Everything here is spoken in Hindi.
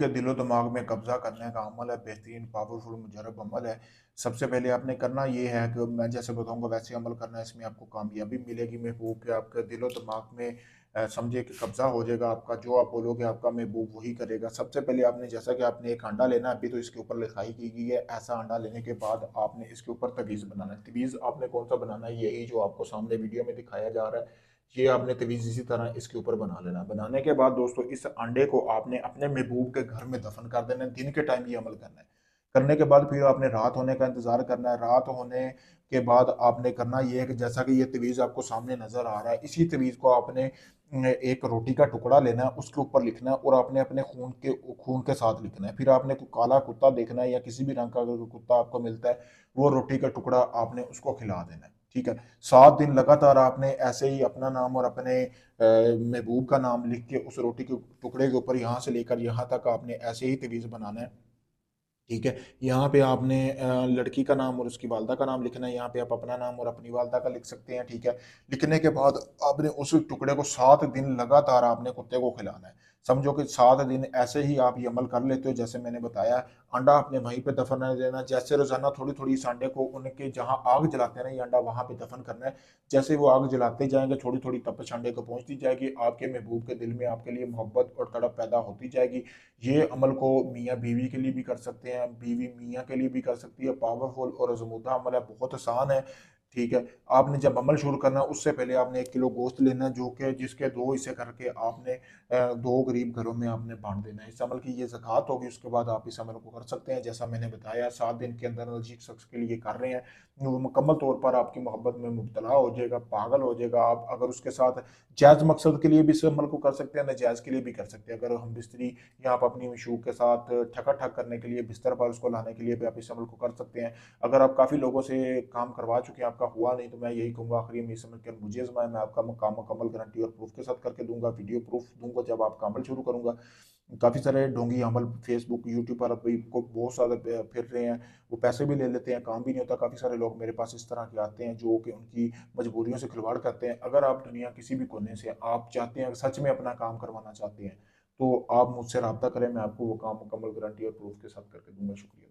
के दिलो दिमाग में कब्जा करने का अमल है, बेहतरीन पावरफुल मुजरब अमल है। सबसे पहले आपने करना ये है कि मैं जैसे बताऊंगा वैसे अमल करना है, इसमें आपको कामयाबी मिलेगी। महबूब के आपके दिलो दिमाग में समझे कि कब्जा हो जाएगा आपका, जो आप बोलोगे आपका महबूब वही करेगा। सबसे पहले आपने जैसा कि आपने एक अंडा लेना है, अभी तो इसके ऊपर लिखाई की गई है। ऐसा अंडा लेने के बाद आपने इसके ऊपर तवीज़ बनाना है। तवीज़ आपने कौन सा बनाना है, यही जो आपको सामने वीडियो में दिखाया जा रहा है, ये आपने तवीज़ इसी तरह इसके ऊपर बना लेना। बनाने के बाद दोस्तों इस अंडे को आपने अपने महबूब के घर में दफन कर देना है। दिन के टाइम ये अमल करना है। करने के बाद फिर आपने रात होने का इंतजार करना है। रात होने के बाद आपने करना ये है कि जैसा कि ये तवीज़ आपको सामने नजर आ रहा है, इसी तवीज़ को आपने एक रोटी का टुकड़ा लेना है, उसके ऊपर लिखना है और आपने अपने खून के साथ लिखना है। फिर आपने कोई काला कुत्ता देखना है या किसी भी रंग का अगर कोई कुत्ता आपको मिलता है, वो रोटी का टुकड़ा आपने उसको खिला देना है। ठीक है। 7 दिन लगातार आपने ऐसे ही अपना नाम और अपने महबूब का नाम लिख के उस रोटी के टुकड़े के ऊपर यहाँ से लेकर यहाँ तक आपने ऐसे ही तवीज़ बनाना है। ठीक है। यहाँ पे आपने लड़की का नाम और उसकी वालदा का नाम लिखना है। यहाँ पे आप अपना नाम और अपनी वालदा का लिख सकते हैं। ठीक है। लिखने के बाद आपने उस टुकड़े को 7 दिन लगातार आपने कुत्ते को खिलाना है। समझो कि 7 दिन ऐसे ही आप ये अमल कर लेते हो जैसे मैंने बताया। अंडा आपने वहीं पे दफन नहीं देना। जैसे रोजाना थोड़ी थोड़ी इस अंडे को उनके जहाँ आग जलाते हैं ना, ये अंडा वहां पे दफन करना है। जैसे वो आग जलाते जाएंगे, थोड़ी थोड़ी तपश अंडे को पहुंचती जाएगी, आपके महबूब के दिल में आपके लिए मोहब्बत और तड़प पैदा होती जाएगी। ये अमल को मियाँ बीवी के लिए भी कर सकते हैं, बीवी मियाँ के लिए भी कर सकती है। पावरफुल और आजमूदा अमल है, बहुत आसान है। ठीक है। आपने जब अमल शुरू करना है उससे पहले आपने 1 किलो गोश्त लेना है, जो कि जिसके 2 हिस्से करके आपने 2 गरीब घरों में आपने बांट देना है। इस अमल की ये ज़कात होगी। उसके बाद आप इस अमल को कर सकते हैं जैसा मैंने बताया। 7 दिन के अंदर जिस शख्स के लिए कर रहे हैं वो मुकम्मल तौर पर आपकी मोहब्बत में मुब्तला हो जाएगा, पागल हो जाएगा। आप अगर उसके साथ जायज़ मकसद के लिए भी इस अमल को कर सकते हैं, नाजायज़ के लिए भी कर सकते हैं। अगर हम बिस्तरी या आप अपनी मशूक के साथ ठक करने के लिए, बिस्तर पर उसको लाने के लिए भी आप इस अमल को कर सकते हैं। अगर आप काफ़ी लोगों से काम करवा चुके हैं, आपका हुआ नहीं, तो मैं यही कहूँगा आखिरी में इस अमल के मुझे आजमाएं। मैं आपका काम मुकम्मल गारंटी और प्रूफ के साथ करके दूंगा, वीडियो प्रूफ दूंगा जब आपका अमल शुरू करूंगा। काफ़ी सारे ढोंगी अमल फेसबुक यूट्यूब पर अभी को बहुत सारे फिर रहे हैं, वो पैसे भी ले लेते हैं, काम भी नहीं होता। काफ़ी सारे लोग मेरे पास इस तरह के आते हैं जो कि उनकी मजबूरियों से खिलवाड़ करते हैं। अगर आप दुनिया किसी भी कोने से आप चाहते हैं, सच में अपना काम करवाना चाहते हैं, तो आप मुझसे रब्ता करें, मैं आपको वो काम मुकम्मल गारंटी और प्रूफ के साथ करके दूंगा। शुक्रिया।